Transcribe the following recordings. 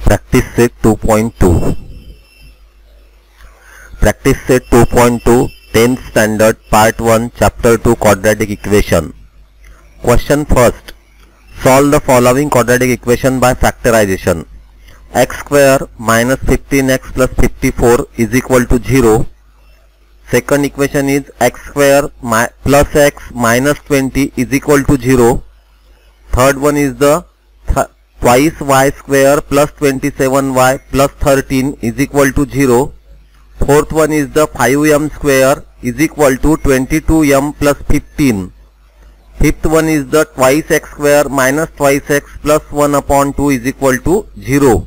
Practice set 2.2. Practice set 2.2 10th standard part 1 chapter 2 quadratic equation. Question first. Solve the following quadratic equation by factorization. X square minus 15x plus 54 is equal to 0. Second equation is x square plus x minus 20 is equal to 0. Third one is the twice y square plus 27y plus 13 is equal to 0. Fourth one is the 5m square is equal to 22m plus 15. Fifth one is the twice x square minus twice x plus 1 upon 2 is equal to 0.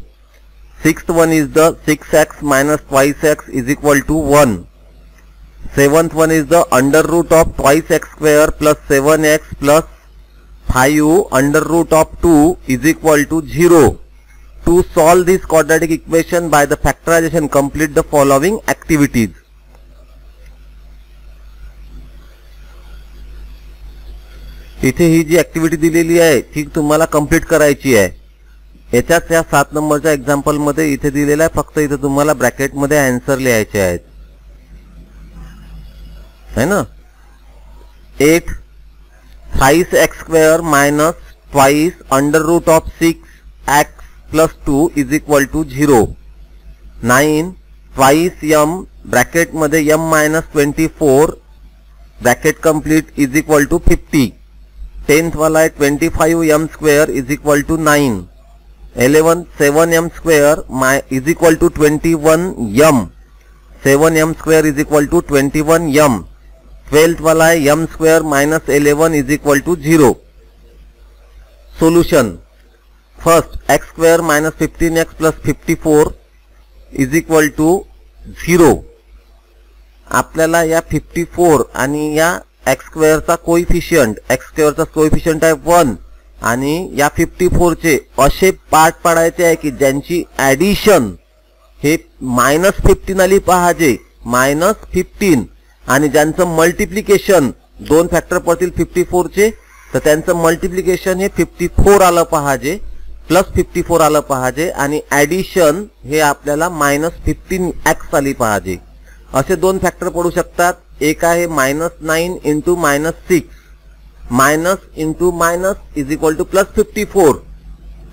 Sixth one is the 6x minus twice x is equal to 1. Seventh one is the under root of twice x square plus 7x plus 5 under root of 2 is equal to 0. To solve this quadratic equation by the factorization, complete the following activities. इथे ही जी activity दिलेली आहे ती तुम्हाला complete करायची आहे. याच्याच या 7 नंबरच्या example मध्ये इथे दिलेला आहे, फक्त इथे तुम्हाला ब्रॅकेट मध्ये आन्सर लिहायचे आहेत, है ना. 8 5 x square minus twice under root of 6x plus 2 is equal to 0. 9 twice m bracket मध्ये m minus 24 bracket complete is equal to 50. 10th वाला है 25m square is equal to 9. 11 7m square is equal to 21m. 7m square is equal to 21m. 12th वाला है m square minus 11 is equal to 0. Solution. First, x square minus 15x plus 54 is equal to 0. आपल्याला या 54 आणि या x square चा coefficient, x square चा coefficient आहे 1 आणि या 54 चे असे पार्ट पाडायचे आहे की ज्यांची ऍडिशन हे -15 आली पाहिजे, -15, आणि ज्यांचं मल्टिप्लिकेशन दोन फॅक्टर पडतील 54 चे, तर त्यांचं मल्टिप्लिकेशन हे 54 आलं पाहिजे, +54 आलं पाहिजे, आणि ऍडिशन हे आपल्याला -15x आली पाहिजे. असे दोन फॅक्टर पडू शकतात. एक आहे -9 into -6, minus into minus is equal to +54,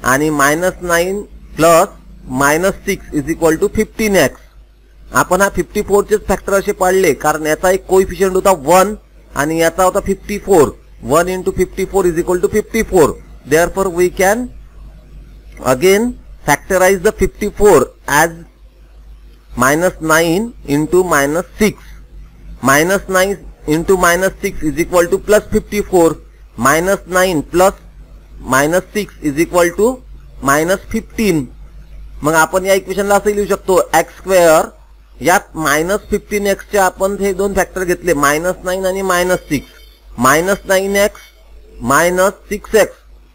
आणि -9 plus -6 is equal to 15x. आपण हा 54 चे फॅक्टर असे पाडले कारण याचा एक कोएफिशियंट होता 1 आणि याचा होता 54. 1 into 54 is equal to 54. Therefore, we can again factorize the 54 as -9 into -6. -9 into -6 is equal to +54. -9 plus -6 is equal to -15. मग आपण या इक्वेशनला असं लिहू शकतो, x स्क्वेअर यात -15x चे आपण हे दोन फॅक्टर घेतले, -9 आणि -6. -9x -6x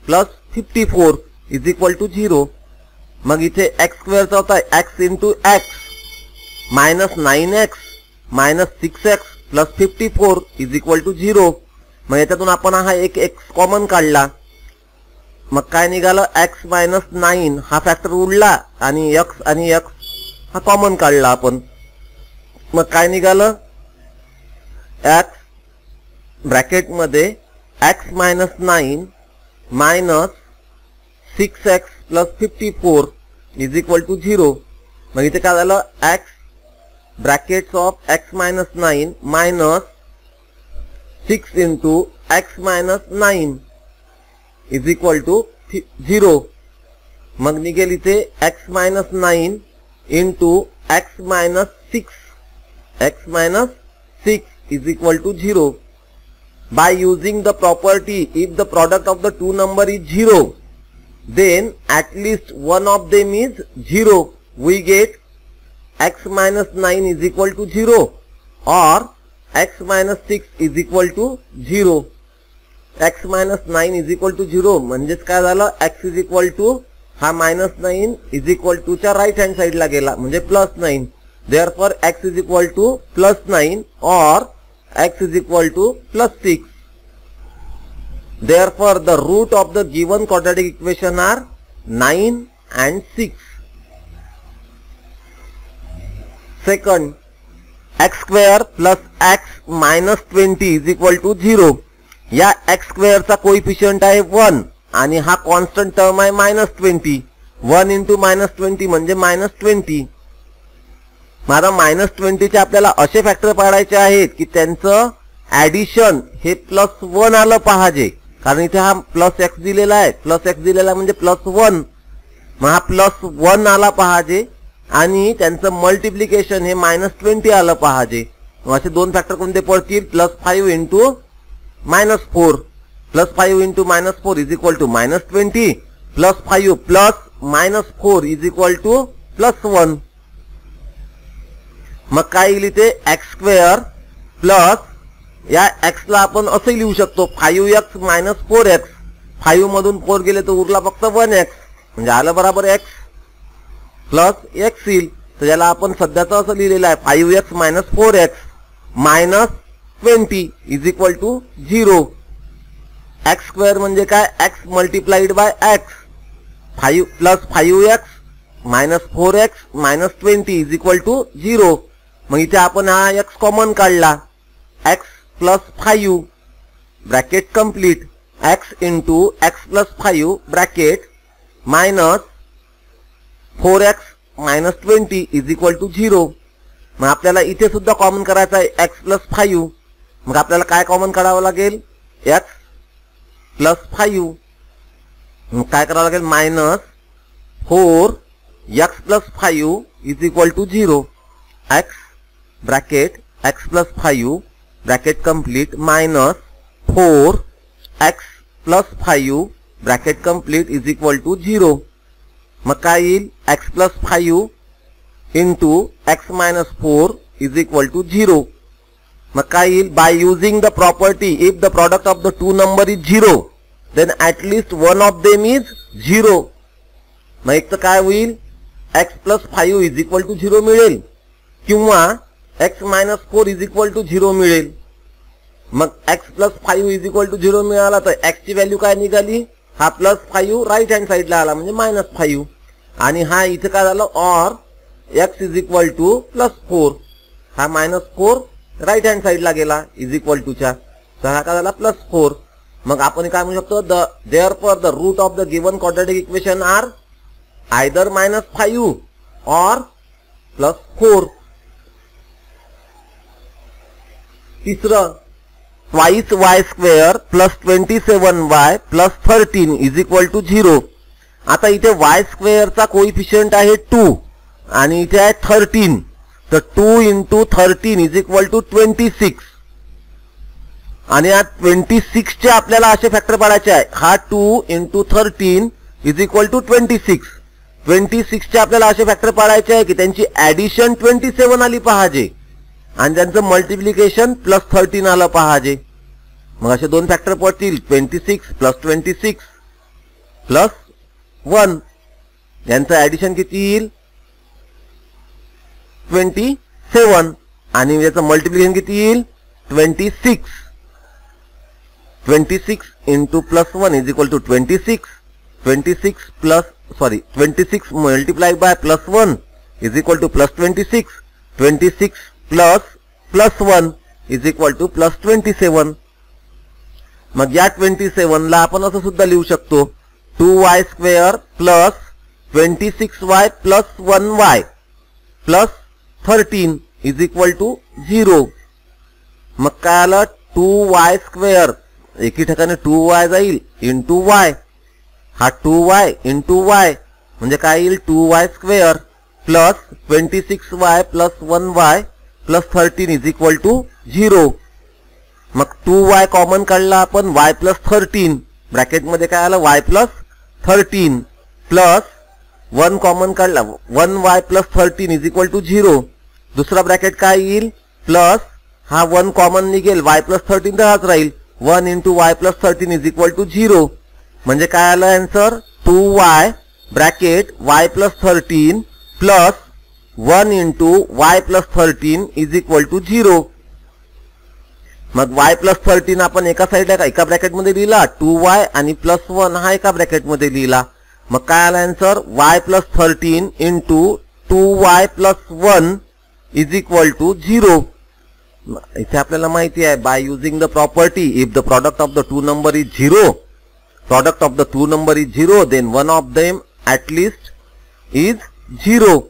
plus 54 is equal to 0. मग इथे x स्क्वेअरचा होता x into x, -9x -6x plus 54 is equal to 0. मग याच्यातून आपण हा एक x कॉमन काढला. मग काय निघालं, x -9 हा फॅक्टर उरला आणि x हा कॉमन काढला आपण. मग काय निघालं, x ब्रॅकेट मध्ये x -9 minus 6x plus 54 is equal to 0. मग इथे काय झालं, x brackets of x -9 minus 6 into x -9 is equal to 0. मग निघेल इथे x -9 into x -6 is equal to 0. By using the property, if the product of the two number is 0, then at least one of them is 0. We get x -9 is equal to 0 or x -6 is equal to 0. x -9 is equal to 0 म्हणजेच काय झालं, x is equal to हा -9 is equal to च्या right hand साइडला गेला म्हणजे +9. Therefore, x is equal to +9 or x is equal to +6. Therefore, the root of the given quadratic equation are 9 and 6. Second x square plus x minus 20 is equal to 0. या x स्क्वेअरचा coefficient आहे 1 आणि हा constant term आहे -20. 1 into -20 म्हणजे -20. माझा -20 चे आपल्याला असे फॅक्टर पाडायचे आहेत की त्यांचं ऍडिशन हे +1 आलं पाहिजे, कारण इथे हा +x दिलेला आहे. +x दिलेला म्हणजे +1. मग हा +1 आला पाहिजे आणि त्यांचं मल्टिप्लिकेशन हे -20 आलं पाहिजे. मग असे दोन फॅक्टर कोणते पडतील? +5 into -4. +5 into -4 is equal to -20 +5 plus -4 is equal to +1. मग काय येईल इथे? एक्स स्क्वेअर प्लस या एक्स ला आपण असे लिहू शकतो 5x - 4x. 5 मधून 4 गेले तर उरला फक्त 1x म्हणजे आलं बरोबर x प्लस x येईल. तर याला आपण सध्याचं असं लिहिलेलं आहे 5x - 4x -20 is equal to 0. X square म्हणजे काय? x multiplied by x. 5 plus 5x - 4x -20 is equal to 0. मग इथे आपण हा x कॉमन काढला. x plus 5 bracket complete x into x plus 5 bracket minus 4x -20 is equal to 0. मग आपल्याला इथे सुद्धा कॉमन करायचं आहे x प्लस 5. मग आपल्याला काय कॉमन काढावं लागेल? x plus 5. मग काय करावं लागेल? -4x plus 5 is equal to 0. x bracket x plus 5 bracket complete minus 4x plus 5 bracket complete is equal to 0. मग काय येईल? x plus 5 into x minus 4 is equal to 0. मग काय येईल? By using the property if the product of the two number is 0 then at least one of them is 0. मग एक तर काय होईल? x plus 5 is equal to 0 मिळेल किंवा x minus 4 is equal to 0 मिळेल. मग x plus 5 is equal to 0 मिळाला तर x ची व्हॅल्यू काय निघाली? हा +5 राईट हँड साईडला आला म्हणजे -5 आणि हा इथे काय झालं? Or x is equal to +4. हा -4 राईट हँड साईडला गेला इज इक्वल टू च्या, तर हा काय झाला? +4. मग आपण काय म्हणू शकतो? Therefore the root of the given quadratic equation are either -5 और +4. तिसरं twice y square plus 27y plus 13 is equal to 0. आता इथे y स्क्वेअरचा कोइफिशियंट आहे 2 आणि इथे आहे 13. तर 2 इंटू 13 इज इक्वल टू 26 आणि या 26 चे आपल्याला असे फॅक्टर पाडायचे आहे. हा 2 इंटू 13 इज इक्वल टू 26. 26 चे आपल्याला असे फॅक्टर पाडायचे आहे की त्यांची ऍडिशन 27 आली पाहिजे आणि त्यांचं मल्टिप्लिकेशन +13 आलं पाहिजे. मग असे दोन फॅक्टर पडतील 26 प्लस 26 प्लस 1. यांचं ऍडिशन किती येईल? 27 आणि याचं मल्टिप्लिकेशन किती येईल? 26. 26 into +1 is equal to 26. 26 multiplied by +1 is equal to +26. 26 plus +1 is equal to +27. मग या 27 ला आपण असं सुद्धा लिहू शकतो 2y square plus 26y plus 1y plus 13 is equal to 0. मग काय आलं? 2y स्क्वेअर एकी ठिकाणी 2y जाईल इंटू y. हा 2y इंटू y म्हणजे काय येईल? 2y square plus 26y plus 1y plus 13 is equal to 0. मग 2y कॉमन काढला आपण y प्लस 13 ब्रॅकेट मध्ये काय आलं? y प्लस 13 प्लस 1 कॉमन काढला 1y plus 13 is equal to 0. दुसरा ब्रॅकेट काय येईल? प्लस हा 1 कॉमन निघेल y प्लस 13 तर हाच राहील 1 into y plus 13 is equal to 0. म्हणजे काय आलं answer? 2y bracket y plus 13 plus 1 into y plus 13 is equal to 0. मग y प्लस 13 आपण एका साईडला एका ब्रॅकेटमध्ये लिहिला 2y आणि प्लस 1 हा एका ब्रॅकेटमध्ये लिहिला. मग काय आला answer? y plus 13 into 2y plus 1 is equal to 0. इथे आपल्याला माहिती आहे by using the property if the product of the two number is 0, product of the two number is 0, then one of them at least is 0.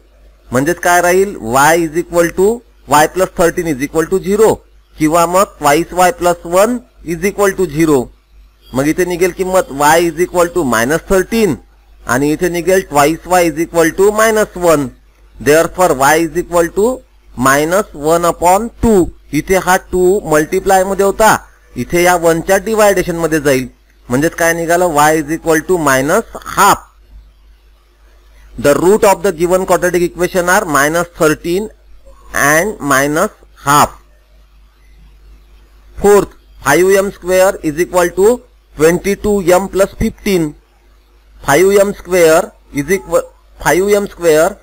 म्हणजेच काय राहील y is equal to y plus 13 is equal to 0 किंवा मग twice y plus 1 is equal to 0. मग इथे निघेल किंमत y is equal to -13 आणि इथे निघेल twice y is equal to -1. Therefore y is equal to -1/2. इथे हा 2 मल्टिप्लाय मध्ये होता, इथे या 1 च्या डिवायडेशन मध्ये जाईल. म्हणजेच काय निघालं y is equal to -half. The root of the given quadratic equation are -13 and -half. Fourth, 5m square is equal to 22m plus 15. 5m square is equal 5m square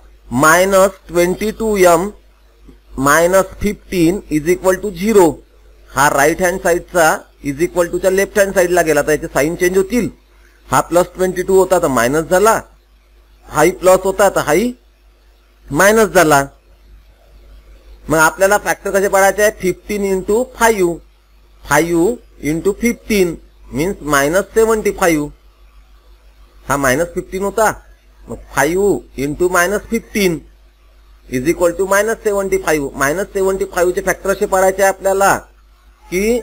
minus 22m minus 15 is equal to 0. हा right hand साइडचा is equal to च्या left hand साइडला गेला तर याचे sign change होतील. हा +22 होता तर मायनस झाला, हाई प्लस होता तर हाई मायनस झाला. मग आपल्याला फॅक्टर कसे पडायचे आहे 15 इंटू 5. 5 into 15 means -75. हा -15 होता, मग 5 इंटू -15 इज इक्वल टू -75. -75 चे फॅक्टर असे पडायचे आपल्याला की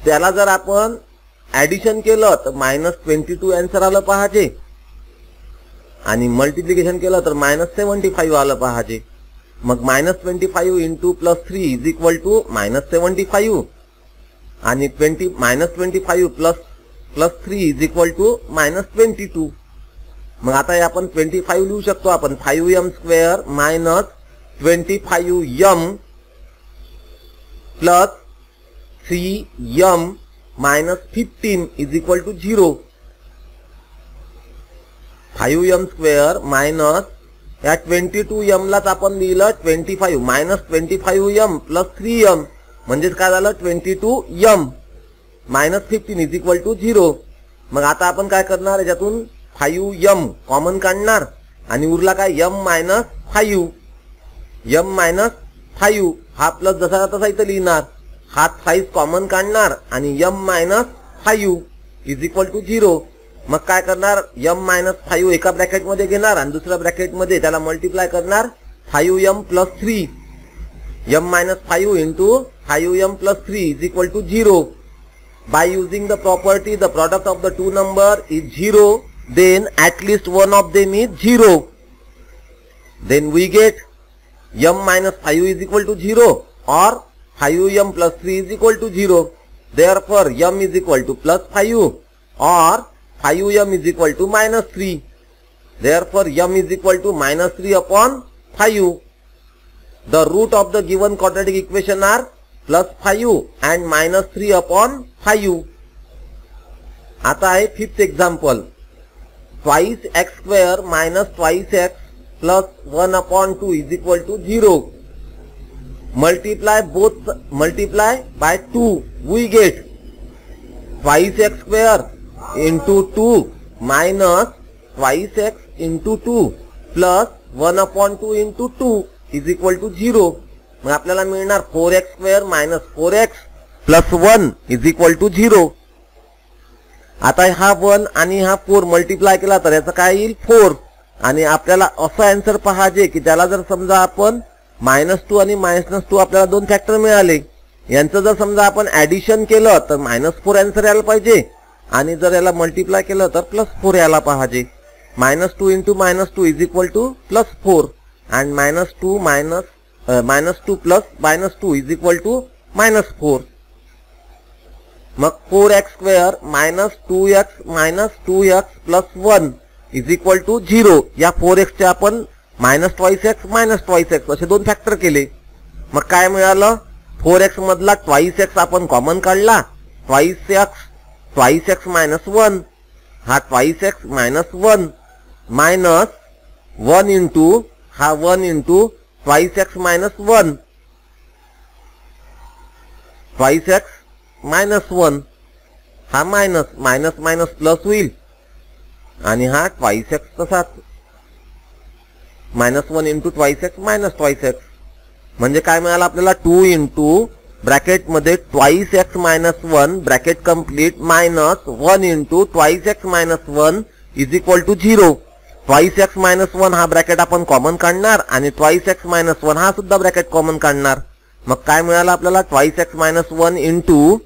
त्याला जर आपण ऍडिशन केलं तर -22 आन्सर आलं पाहिजे आणि मल्टिप्लिकेशन केलं तर -75 आलं पाहिजे. मग -25 इंटू +3 इज इक्वल टू -75 आणि -25 प्लस 3 इज इक्वल टू -22. मग आता हे आपण 25 लिहू शकतो आपण 5m square minus 25m plus 3m minus 15 is equal to 0. 5m square minus या 22m लाच आपण लिहिलं 25 मायनस 25m प्लस 3m म्हणजेच काय झालं 22m minus 15 is equal to 0. मग आता आपण काय करणार याच्यातून 5m कॉमन काढणार आणि उरला काय m मायनस 5. m मायनस 5 हा प्लस जसा तसा इथं लिहिणार, हा 5 कॉमन काढणार आणि m minus 5 is equal to 0. मग काय करणार m मायनस 5 एका ब्रॅकेट मध्ये घेणार आणि दुसऱ्या ब्रॅकेट मध्ये त्याला मल्टिप्लाय करणार 5m plus 3. m minus 5 into 5m plus 3 is equal to 0. By using the property the product of the two number is 0, then at least one of them is 0. Then we get m minus 5 is equal to 0 or 5m plus 3 is equal to 0. Therefore m is equal to plus 5 or 5m is equal to minus 3. Therefore m is equal to minus 3 upon 5. The root of the given quadratic equation are plus 5 and minus 3 upon 5. आता आहे fifth example. Twice x square minus twice x plus 1/2 is equal to 0. Multiply by 2 we get twice x square into 2 minus twice x into 2 plus 1/2 into 2 is equal to 0. मग आपल्याला मिळणार 4x square minus 4x plus 1 is equal to 0. आता हा 1 आणि हा 4 multiply केला तर याचं काय येईल 4. आणि आपल्याला असं आन्सर पाहिजे की त्याला जर समजा आपण -2 आणि -2 आपल्याला दोन फॅक्टर मिळाले, यांचं जर समजा आपण ऍडिशन केलं तर -4 आन्सर यायला पाहिजे आणि जर याला मल्टिप्लाय केलं तर +4 यायला पाहिजे. -2 into -2 is equal to +4 and -2 plus -2 is equal to -4. मग 4x square minus 2x minus 2x plus 1 is equal to 0. या 4x चे आपण minus twice x minus twice x असे दोन फॅक्टर केले. मग काय मिळालं 4x मधला ट्वाइस एक्स आपण कॉमन काढला, ट्वाइस एक्स मायनस 1 हा twice x minus 1 minus 1 into हा 1 into twice x minus 1 twice x minus 1 हा मायनस मायनस मायनस प्लस होईल आणि हा ट्वाइस एक्स तसाच. -1 into twice x minus twice x म्हणजे काय मिळालं आपल्याला 2 इंटू ब्रॅकेटमध्ये twice x minus 1 bracket complete minus 1 into twice x minus 1 is equal to 0. Twice x minus 1 हा ब्रॅकेट आपण कॉमन काढणार आणि ट्वाइस एक्स मायनस 1 हा सुद्धा ब्रॅकेट कॉमन काढणार. मग काय मिळालं आपल्याला twice x minus 1 into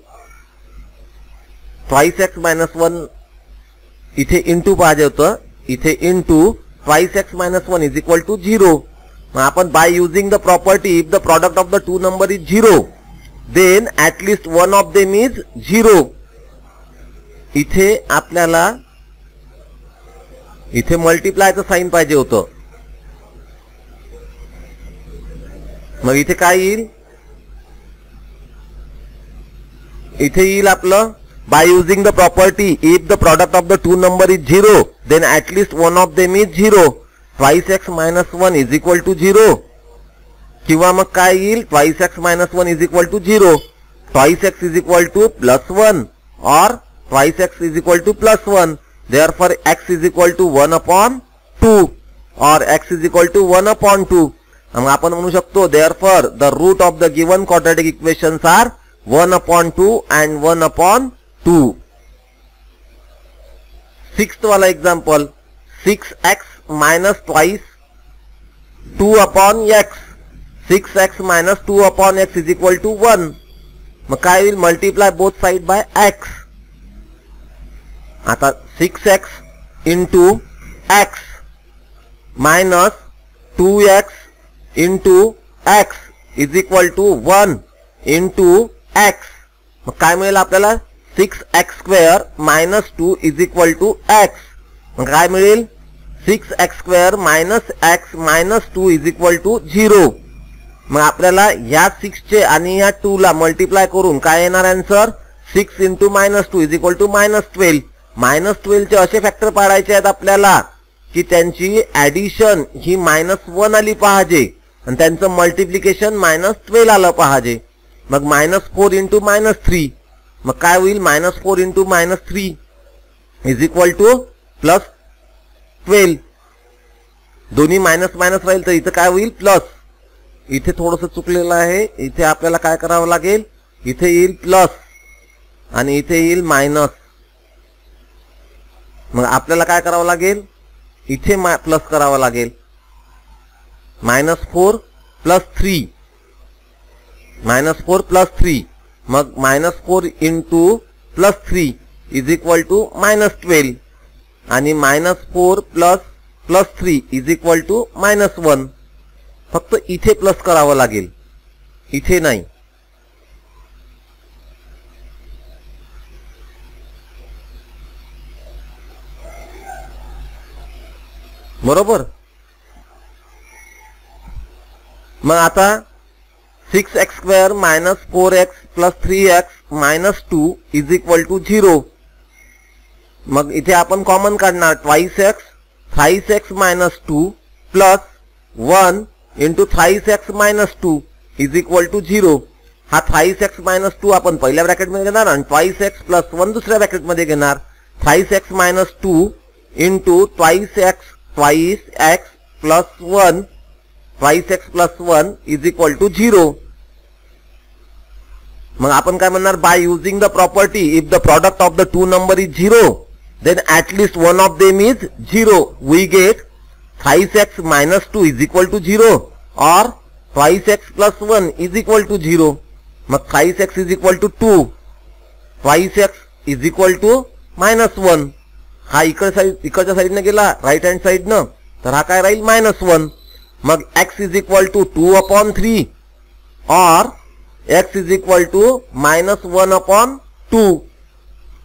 twice x minus 1 इथे इंटू पाहिजे होतं इथे into twice x minus 1 is equal to 0. मग आपण by using the property if the product of the two number is 0 then at least one of them is 0. इथे आपल्याला इथे मल्टिप्लायचं sign पाहिजे होतं. मग इथे काय येईल इथे येईल आपलं by using the property if the product of the two number is 0 then at least one of them is 0. Twice x minus 1 is equal to 0 किंवा मग काय येईल twice x minus 1 is equal to 0 twice x is equal to +1 और twice x is equal to +1. Therefore x is equal to 1/2 or x is equal to 1/2. मग आपण म्हणू शकतो therefore the root of the given quadratic equations are 1/2 and 1/2. Sixth वाला example 6x minus twice 2/x 6x minus 2/x is equal to 1. मग काय होईल multiply both side by x. आता 6x into x minus 2x into x is equal to 1 into x. मग काय मिळेल आपल्याला 6x² minus 2 is equal to x. मग काय मिळेल 6x² minus x minus 2 is equal to 0. मग आपल्याला या 6 चे आणि या 2 ला मल्टिप्लाय करून काय येणार answer 6 into -2 is equal to -12. -12 चे असे फॅक्टर पाडायचे आहेत आपल्याला की त्यांची ऍडिशन ही -1 आली पाहिजे आणि त्यांचं मल्टिप्लिकेशन -12 आलं पाहिजे. मग -4 इंटू -3 मग काय होईल -4 इंटू -3 इज इक्वल टू +12. दोन्ही मायनस मायनस राहील तर इथं काय होईल प्लस. इथे थोडंसं चुकलेलं आहे इथे आपल्याला काय करावं लागेल इथे येईल प्लस आणि इथे येईल मायनस. मग आपल्याला काय करावं लागेल इथे प्लस करावं लागेल -4 + 3 -4 + 3 मग -4 इंटू +3 इज इक्वल टू -12 आणि -4 + 3 इज इक्वल टू -1. फक्त इथे प्लस करावं लागेल इथे नाही. बरोबर. मग आता 6x² minus 4x plus 3x minus 2 is equal to 0. मग इथे आपण कॉमन काढणार twice x thrice x minus 2 plus 1 into thrice x minus 2 is equal to 0. हा थ्राइस एक्स मायनस 2 आपण पहिल्या ब्रॅकेटमध्ये घेणार आणि ट्वाइस एक्स प्लस 1 दुसऱ्या ब्रॅकेटमध्ये घेणार. Thrice x minus 2 into twice x twice x plus 1 twice x plus 1 is equal to 0. मग आपण काय म्हणणार by using the property if the product of the two number is 0 then at least one of them is 0. We get thrice x minus 2 is equal to 0 और twice x plus 1 is equal to 0. मग thrice x is equal to 2 twice x is equal to -1. हा इकडच्या साईडने गेला right hand साईडनं तर हा काय राहील -1. मग x इज इक्वल टू 2/3 और x is equal to -1/2.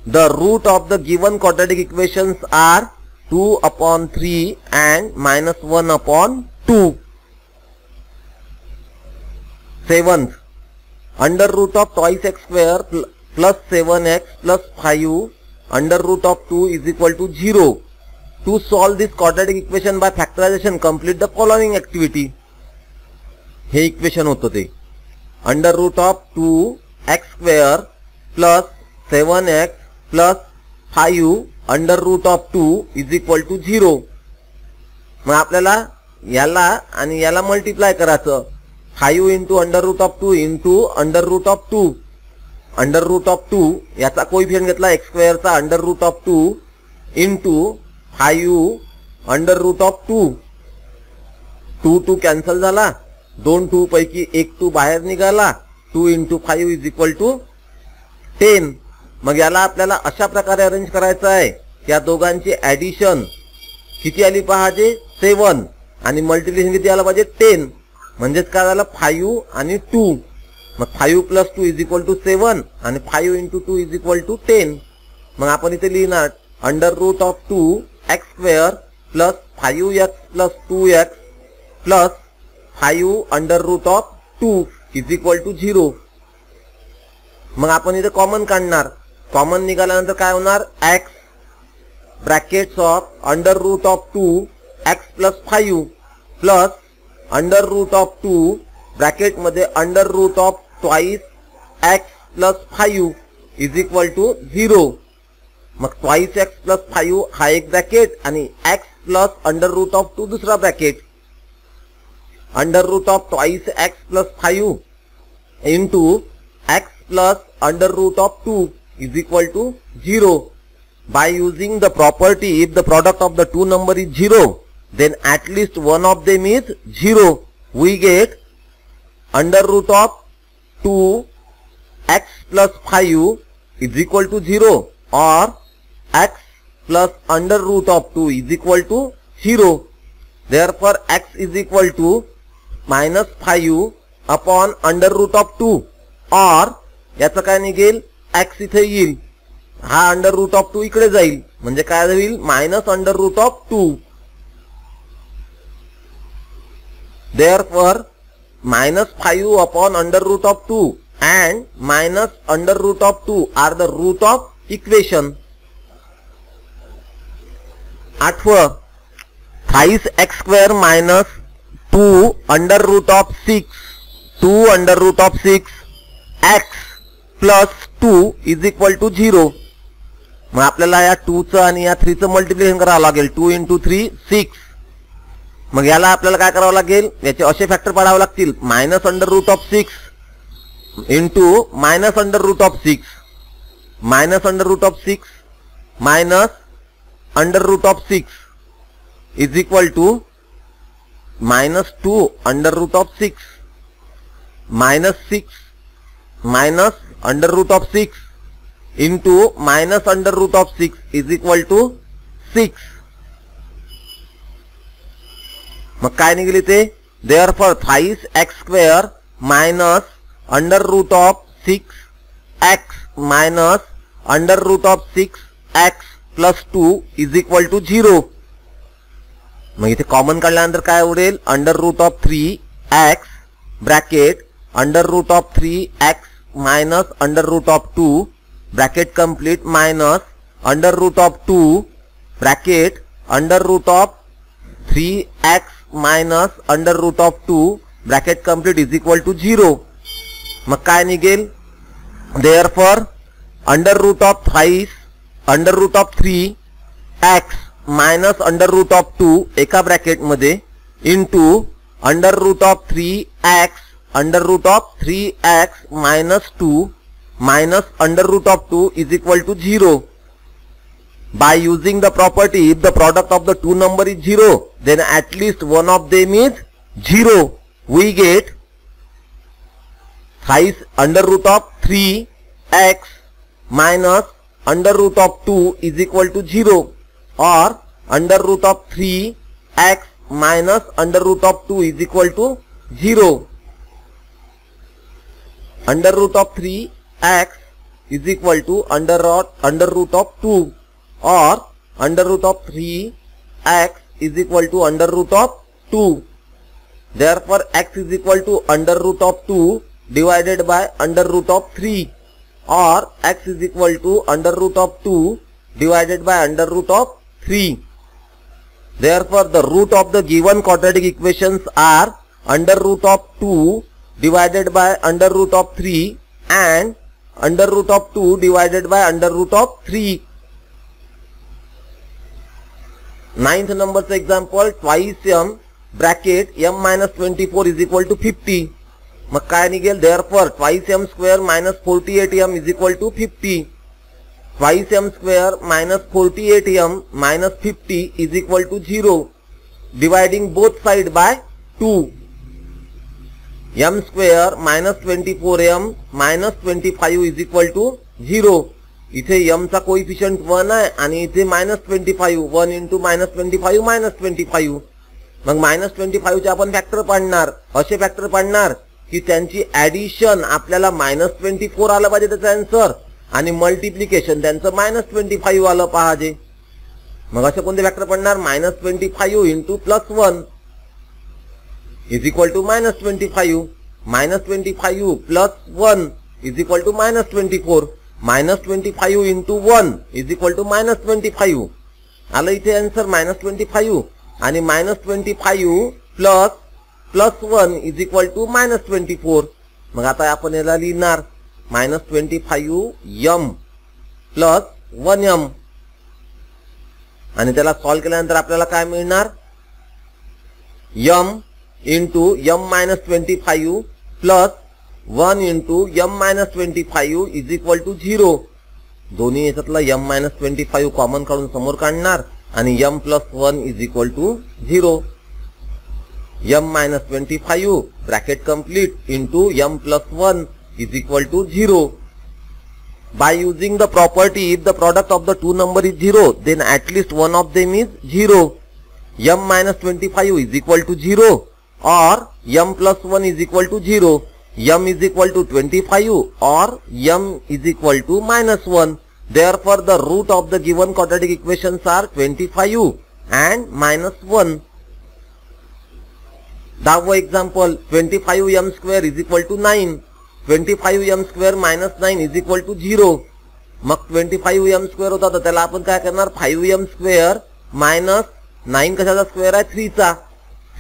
The root of the given quadratic equations are 2/3 and -1/2. 7th under root of twice x² plus 7x plus 5 under root of 2 is equal to 0. To solve this quadratic equation by factorization, complete the following activity. हे equation होतं ते under root of 2x² plus 7x plus 5 under root of 2 is equal to 0. मग आपल्याला याला आणि याला multiply करायचं. 5 into under root of 2 into under root of 2. Under root of 2 याचा कोइफिशियंट घेतला एक्स स्क्वेअरचा under root of 2 into 5 under root of 2. 2 cancel झाला. 2 2 पैकी एक 2 बाहेर निघाला. 2 इंटू 5 इज इक्वल टू 10. मग याला आपल्याला अशा प्रकारे अरेंज करायचं आहे. या दोघांची ऍडिशन किती आली पाहिजे 7 आणि मल्टिप्लिकेशन किती आलं पाहिजे 10. म्हणजेच काय झालं 5 आणि 2. मग 5 प्लस 2 इज इक्वल टू 7 आणि 5 इंटू 2 इज इक्वल टू 10. मग आपण इथे लिहिणार under root of 2 x square plus 5x plus 2x plus 5 under root of 2 is equal to 0. मग आपण इथे कॉमन काढणार. कॉमन निघाल्यानंतर काय होणार x brackets of under root of 2 x plus 5 plus under root of 2 bracket मध्ये under root of twice x plus 5 is equal to 0. मग twice x plus 5 हा एक ब्रॅकेट आणि x plus under root of 2 दुसरा bracket. Under root of twice x plus 5 into x plus under root of 2 is equal to 0. By using the property, if the product of the two number is 0, then at least one of them is 0. We get under root of 2x plus 5 is equal to 0 or x plus under root of 2 is equal to 0. Therefore, x is equal to minus 5 upon under root of 2 or याचं काय निघेल x इथे येईल. हा under root of 2 इकडे जाईल म्हणजे काय होईल minus under root of 2. Therefore, minus 5 upon under root of 2 and minus under root of 2 are the root of equation. 8th, thrice x square minus 2 under root of 6 2 under root of 6 x plus 2 is equal to 0. मग आपल्याला या 2 चं आणि या 3 चं multiplication करावं लागेल. 2 into 3 6. मग याला आपल्याला काय करावं लागेल याचे असे फॅक्टर पाडावे लागतील. Minus under root of 6 into minus under root of 6 minus under root of 6 minus under root of 6 is equal to minus 2 under root of 6 minus 6 minus under root of 6 into minus under root of 6 is equal to 6. मग काय निघेल ते therefore thrice x square minus under root of 6x minus under root of 6x plus 2 is equal to 0. मग इथे common काढल्यानंतर काय उरेल under root of 3x bracket under root of 3x minus under root of 2 bracket complete minus under root of 2 bracket under root of 3x minus under root of 2 bracket complete is equal to 0. मग काय निघेल therefore under root of thrice under root of 3x minus under root of 2 एका bracket मध्ये into under root of 3x under root of 3x minus 2 minus under root of 2 is equal to 0. By using the property, if the product of the two number is 0, then at least one of them is 0. We get thrice under root of 3x minus under root of 2 is equal to 0 or under root of 3x minus under root of 2 is equal to 0. Under root of 3x is equal to under root of 2 or under root of 3x is equal to under root of 2. Therefore, x is equal to under root of 2 divided by under root of 3 or x is equal to under root of 2 divided by under root of 3. Therefore, the root of the given quadratic equations are under root of 2 divided by under root of 3 and under root of 2 divided by under root of 3. 9th number example twice m bracket m minus 24 is equal to 50. मग काय निघेल? therefore twice m square minus 48m is equal to 50. twice m square minus 48m minus 50 is equal to 0. Dividing both side by 2. m square minus 24m minus 25 is equal to 0. इथे m चा coefficient 1 आहे आणि इथे -25. 1 into -25 -25. मग -25 चे आपण factor पाडणार. असे फॅक्टर पाडणार की त्यांची ऍडिशन आपल्याला -24 आलं पाहिजे त्याचा आन्सर आणि मल्टिप्लिकेशन त्यांचं -25 आलं पाहिजे. मग असे कोणते फॅक्टर पडणार? -25 into +1 is equal to -25. -25 plus 1 is equal to -24. -25 into 1 is equal to -25. आलं इथे आन्सर -25 आणि -25 plus 1 is equal to -24. मग आता आपण याला लिहिणार -25m plus 1m आणि त्याला सॉल्व केल्यानंतर आपल्याला काय मिळणार? m into m minus 25 plus 1 into m minus 25 is equal to 0. दोन्ही याच्यातला m minus 25 कॉमन काढून समोर काढणार आणि m plus 1 is equal to 0. m minus 25 bracket complete into m plus 1 is equal to 0. By using the property if the product of the two number is 0 then at least one of them is 0. m minus 25 is equal to 0 or m plus 1 is equal to 0. m is equal to 25 or m is equal to -1. Therefore the root of the given quadratic equations are 25 and -1. दहावं example 25m square is equal to 9. 25m square minus 9 is equal to 0. मग 25m square होता तर त्याला आपण काय करणार? 5m square minus 9 कशाचा square आहे? 3 चा.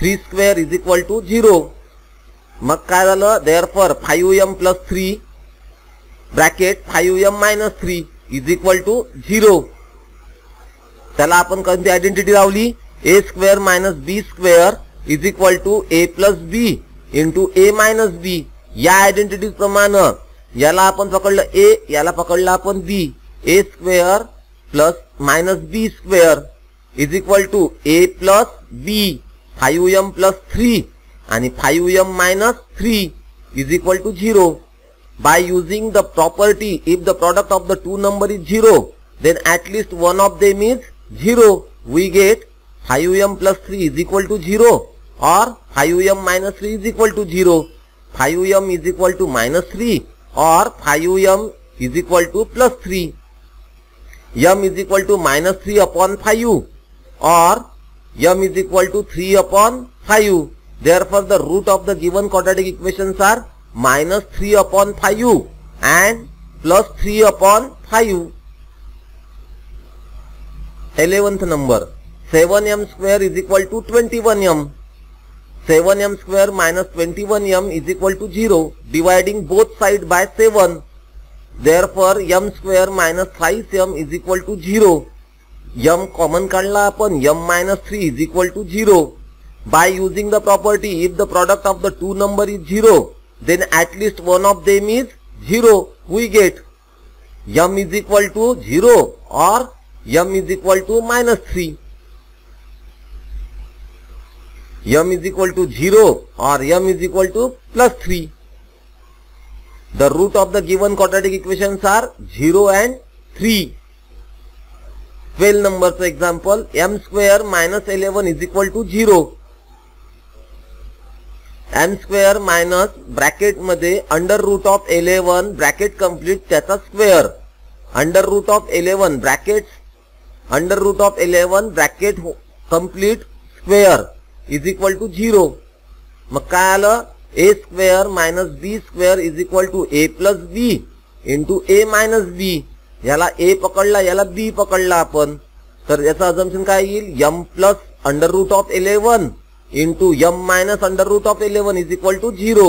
3 square is equal to 0. मग काय झालं? therefore 5m plus 3 bracket 5m minus 3 is equal to 0. त्याला आपण कोणती आयडेंटिटी लावली? a square minus b square is equal to a plus b into a minus b. या आयडेंटिटी प्रमाणे याला आपण पकडलं a, याला पकडलं आपण b. a square plus minus b square is equal to a plus b. 5m plus 3 आणि 5m minus 3 is equal to 0. By using the property if the product of the two number is 0 then at least one of them is 0. We get 5m plus 3 is equal to 0 or 5m minus 3 is equal to 0. 5m is equal to -3 or 5m is equal to +3. m is equal to -3 upon 5 or m is equal to 3 upon 5. Therefore the root of the given quadratic equations are -3 upon 5 and +3 upon 5. 11th number 7m square is equal to 21m. 7m square minus 21m is equal to 0. Dividing both sides by 7. Therefore m square minus 5m is equal to 0. m common काढला आपण. m minus 3 is equal to 0. By using the property if the product of the two number is 0 then at least one of them is 0. We get m is equal to 0 or m is equal to -3. m is equal to 0 or m is equal to +3. The root of the given quadratic equations are 0 and 3. 12 number for example m square minus 11 is equal to 0. m square minus bracket मध्ये under root of 11 bracket complete त्याचा square. under root of 11 brackets under root of 11 bracket complete square is equal to 0. मग काय आलं? a square minus b square is equal to a plus b into a minus b. याला a पकडला, याला b पकडला आपण, तर याचा अझम्पशन काय येईल? m plus under root of 11 into m minus under root of 11 is equal to 0.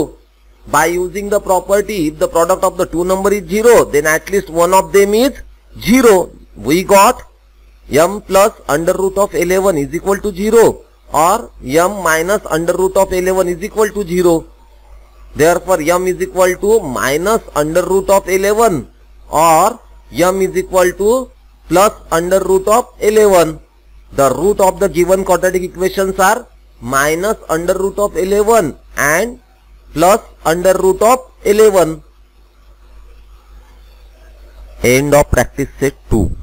By using the property if the product of the two number is 0 then at least one of them is 0. We got m plus under root of 11 is equal to 0 or m minus under root of 11 is equal to 0. Therefore, m is equal to minus under root of 11 or m is equal to plus under root of 11. The root of the given quadratic equations are minus under root of 11 and plus under root of 11. End of practice set 2.